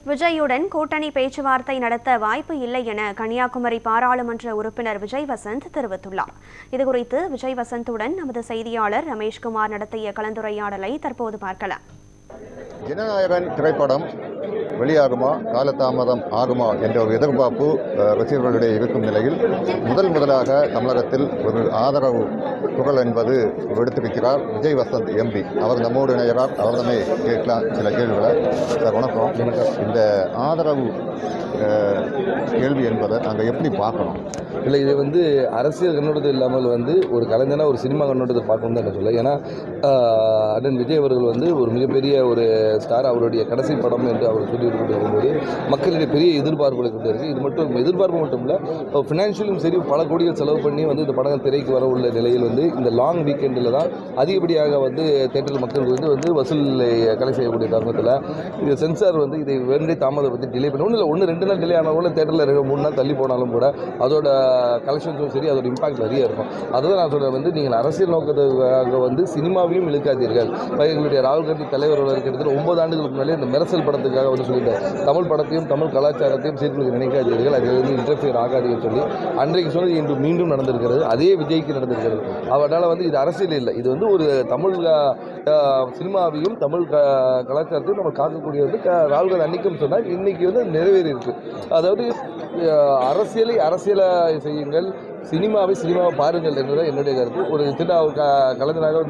விஜயுடன் கூட்டணி பேச்சுவார்த்தை நடத்த வாய்ப்பு இல்லை என கன்னியாகுமரி பாராளுமன்ற உறுப்பினர் விஜய் வசந்த் தெரிவித்துள்ளார். இதுகுறித்து விஜய் வசந்துடன் நமது செய்தியாளர் ரமேஷ்குமார் நடத்திய கலந்துரையாடலை தற்போது பார்க்கலாம். ஜனநாயகன் திரைப்படம் வெளியாகுமா, காலதாமதம் ஆகுமா என்ற ஒரு எதிர்பார்ப்பு ரசிகர்களிடையே இருக்கும் நிலையில் முதலாக தமிழகத்தில் ஒரு ஆதரவு குரல் என்பது எடுத்திருக்கிறார் விஜய் வசந்த் எம்பி. அவர் நம்மோடு இணைகிறார். அவரிடமே கேட்கலாம் சில கேள்விகளை. சார் வணக்கம். இந்த ஆதரவு கேள்வி என்பதை நாங்கள் எப்படி பார்க்கணும்? இல்லை, இது அரசியல் கண்ணோட்டத்தில் இல்லாமல் ஒரு கலைஞனாக ஒரு சினிமா கண்ணோட்டத்தை பார்க்கணும் தான் என்ன சொல்ல. ஏன்னா அண்ணன் விஜய் அவர்கள் ஒரு மிகப்பெரிய ஒரு ஸ்டார். அவருடைய கடைசி படம் என்று அவர் சொல்லிட்டு வரும்போது மக்களுடைய பெரிய எதிர்பார்ப்புகளை கொண்டு இருக்குது. இது மட்டும் எதிர்பார்ப்பு மட்டும் இல்லை, ஃபினான்ஷியலும் சரி பல கோடிகள் செலவு பண்ணி இந்த படங்கள் திரைக்கு வர உள்ள நிலையில் இந்த லாங் வீக்கெண்டில் தான் அதிகப்படியாக தேட்டர் மக்களுக்கு வசூலை கலை செய்யக்கூடிய தருணத்தில் இது சென்சார் இதை வேண்டிய தாமதம் டிலே பண்ணி ஒன்று 2 நாள் டிலே ஆனால் கூட தேட்டரில் 3 நாள் தள்ளி போனாலும் கூட அதோட கலெக்ஷன்ஸும் சரி அதோட இம்பாக்ட் நிறைய இருக்கும். அதுதான் நான் சொல்கிறேன், நீங்கள் அரசியல் நோக்கத்துக்காக சினிமாவையும் இழுக்காதீர்கள். எங்களுடைய ராகுல் காந்தி தலைவர் இருக்கிறது 9 ஆண்டுகளுக்கு முன்னாலே இந்த மெரசல் படத்துக்காக சொல்லிட்டார், தமிழ் படத்தையும் தமிழ் கலாச்சாரத்தையும் சேர்த்து நினைக்காதீர்கள், அது இன்டர்ஃபியர் ஆகாதீங்கன்னு சொல்லி அன்றைக்கு சொன்னது இன்று மீண்டும் நடந்திருக்கிறது. அதே விஜய்க்கு நடந்திருக்கிறது. அவரால் இது அரசியல் இல்லை, இது ஒரு தமிழ் சினிமாவையும் தமிழ் கலாச்சாரத்தையும் நம்ம காக்கக்கூடியது. ராகுல் காந்தி அன்னைக்கும் சொன்னால் இன்னைக்கு நிறைவேறி இருக்கு. அதாவது அரசியலை செய்யுங்கள், சினிமாவை பாருங்கள் என்றுதான் என்னுடைய கருத்து. ஒரு சின்ன கலைஞராக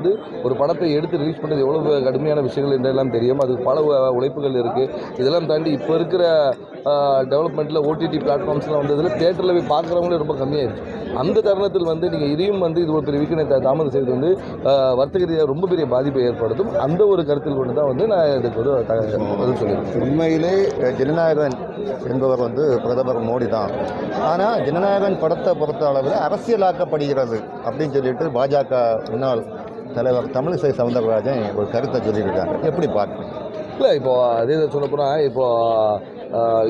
ஒரு படத்தை எடுத்து ரிலீஸ் பண்ணுறது எவ்வளவு கடுமையான விஷயங்கள் என்றெல்லாம் தெரியும். அது பல உழைப்புகள் இருக்குது. இதெல்லாம் தாண்டி இப்போ இருக்கிற டெவலப்மெண்ட்டில் OTT பிளாட்ஃபார்ம்ஸ்லாம் வந்ததில் தேட்டரில் போய் பார்க்குறவங்களே ரொம்ப கம்மியாகிடுச்சு. அந்த தருணத்தில் நீங்கள் இதையும் இது ஒரு பெரிய வீக்கனை தாமதம் செய்து வர்த்தக ரீதியாக ரொம்ப பெரிய பாதிப்பை ஏற்படுத்தும். அந்த ஒரு கருத்தில் கொண்டு தான் நான் இதுக்கு பதில் சொல்லியிருக்கேன். உண்மையிலே ஜனநாயகன் என்பவர் பிரதமர் மோடி தான். ஆனால் ஜனநாயகன் படத்தை பொறுத்த அளவில் அரசியலாக்கப்படுகிறது அப்படின்னு சொல்லிட்டு பாஜக முன்னாள் தலைவர் தமிழிசை சவுந்தரராஜன் ஒரு கருத்தை சொல்லியிருக்காங்க. எப்படி பார்க்கணும்? இல்லை, இப்போது அதே சொல்லப்போனால்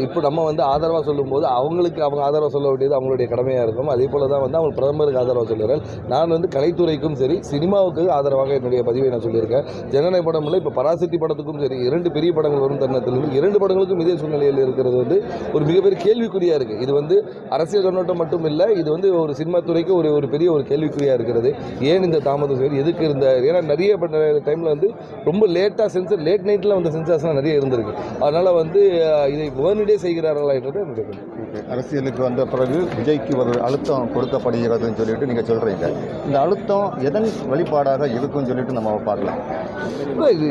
இப்போ நம்ம ஆதரவாக சொல்லும்போது அவங்க ஆதரவாக சொல்ல வேண்டியது அவங்களுடைய கடுமையாக இருக்கும். அதே போல் தான் அவங்க பிரதமருக்கு ஆதரவாக சொல்லுறேன். நான் கலைத்துறைக்கும் சரி சினிமாவுக்கு ஆதரவாக என்னுடைய பதிவை நான் சொல்லியிருக்கேன். ஜனநாயக படம் இல்லை, இப்போ பராசக்தி படத்துக்கும் சரி 2 பெரிய படங்கள் வரும் தருணத்திலிருந்து 2 படங்களுக்கும் இதே சூழ்நிலையில் இருக்கிறது ஒரு மிகப்பெரிய கேள்விக்குறியாக இருக்குது. இது அரசியல் கண்ணோட்டம் மட்டும் இல்லை, இது ஒரு சினிமா துறைக்கு ஒரு பெரிய ஒரு கேள்விக்குறியாக இருக்கிறது. ஏன் இந்த தாமதம் சரி எதுக்கு ஏன்னா நிறைய டைமில் ரொம்ப லேட்டாக லேட் நைட்டில் சென்சார்ஸ்லாம் நிறைய இருந்திருக்கு. அதனால் இதை உடனடியே செய்கிறார்களா என்றது என்னுடைய அரசியலுக்கு வந்த பிறகு விஜய்க்கு ஒரு அழுத்தம் கொடுக்கப்படுகிறதுன்னு சொல்லிட்டு நீங்கள் சொல்கிறீங்க. இந்த அழுத்தம் எதன் வெளிப்பாடாக இருக்குன்னு சொல்லிட்டு நம்ம பார்க்கலாம்.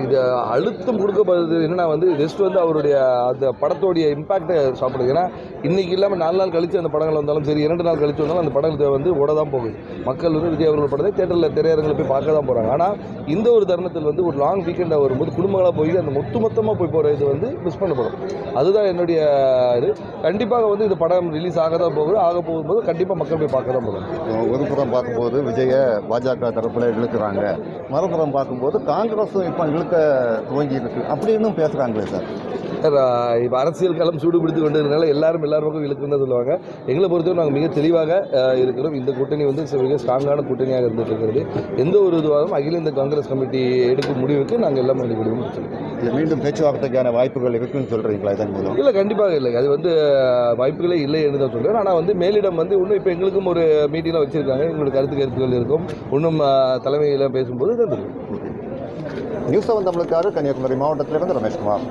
இது அழுத்தம் கொடுக்கப்படுறது என்னன்னா ஜஸ்ட் அவருடைய அந்த படத்தோடைய இம்பாக்டை சாப்பிடுது. ஏன்னா இன்னைக்கு இல்லாமல் 4 நாள் கழிச்சு அந்த படங்கள் வந்தாலும் சரி 2 நாள் கழிச்சு வந்தாலும் அந்த படங்கள் ஓட தான் போகுது. மக்கள் விஜய் அவர்கள் படத்தை தேட்டரில் திரையரங்களை போய் பார்க்க தான் போகிறாங்க. ஆனால் இந்த ஒரு தருணத்தில் ஒரு லாங் வீக்கெண்டாக வரும்போது குடும்பங்களாக போய் அந்த மொத்தமாக போய் போகிற இது மிஸ் பண்ணப்படும். அதுதான் என்னுடைய இது. கண்டிப்பாக இந்த படம் ரிலீஸ் ஆக போகும்போது கண்டிப்பாக மக்கள் போய் பார்க்க தான் போகிறாங்க. ஒரு புறம் பார்க்கும்போது விஜயை பாஜக தரப்பில் இழுக்கிறாங்க, மறுபுறம் பார்க்கும்போது காங்கிரஸும் இப்போ இழுக்க துவங்கி இருக்கு அப்படின்னு பேசுகிறாங்களே சார். இப்போ அரசியல் களம் சூடுபிடித்து கொண்டதுனால எல்லாரும் பக்கம் இழுக்குன்னு தான் சொல்லுவாங்க. எங்களை பொறுத்தவரை நாங்கள் மிக தெளிவாக இருக்கிறோம். இந்த கூட்டணி மிக ஸ்ட்ராங்கான கூட்டணியாக இருந்துட்டு இருக்கிறது. எந்த ஒரு இதுவாகவும் அகில இந்த காங்கிரஸ் கமிட்டி எடுக்கும் முடிவுக்கு நாங்கள் எல்லாம் முடிவும் சொல்லுவோம். மீண்டும் பேச்சுவார்த்தைக்கான வாய்ப்புகள் இருக்குன்னு சொல்கிறீங்களா இதன் மூலம்? இல்லை, கண்டிப்பாக இல்லை. அது வாய்ப்புகளே இல்லை என்று தான் சொல்கிறேன். ஆனால் மேலிடம் இன்னும் இப்போ எங்களுக்கும் ஒரு மீட்டிங்லாம் வச்சுருக்காங்க. எங்களுக்கு கருத்துக்கள் இருக்கும். இன்னும் தலைமையில் பேசும்போது தான் இருக்கும். நியூஸ் 7 தமிழுக்காக கன்னியாகுமரி மாவட்டத்திலிருந்து ரமேஷ்குமார்.